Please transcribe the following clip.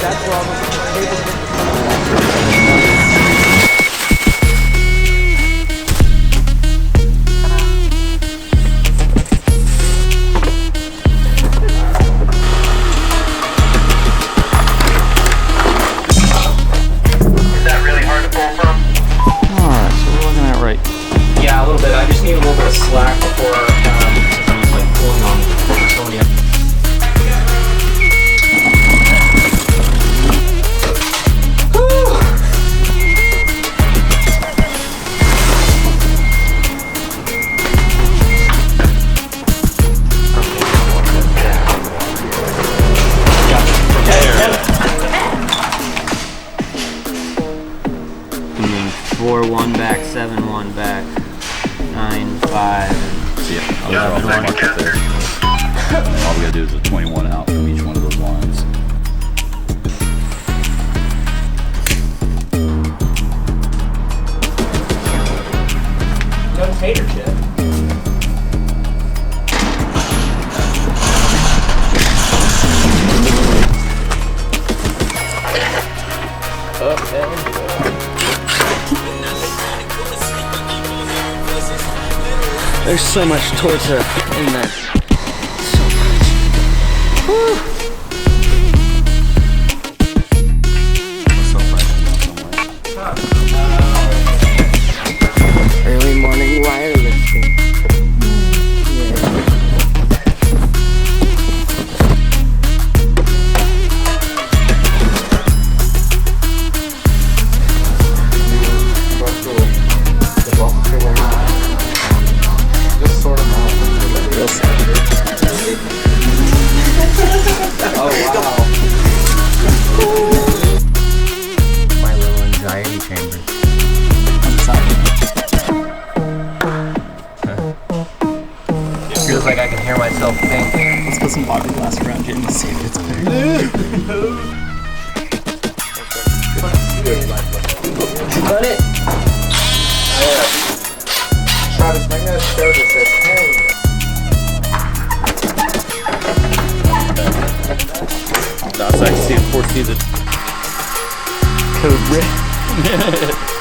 that's where all the cables get Is that really hard to pull from? Alright, so we're looking at right. Yeah, a little bit. I just need a little bit of slack before I'm like pulling on Sony. And then 4-1 back, 7-1 back, 9-5. Yeah, all we gotta do is a 21 out from each one of those lines. No tater chip. There's so much torture in that. So much. Early morning wireless thing. Oh wow. My little anxiety chamber. Feels like I can hear myself think. Let's put some body glass around you and see if it's big. Cut it. Travis, I'm gonna show this as hey. That's like foresee the Code red.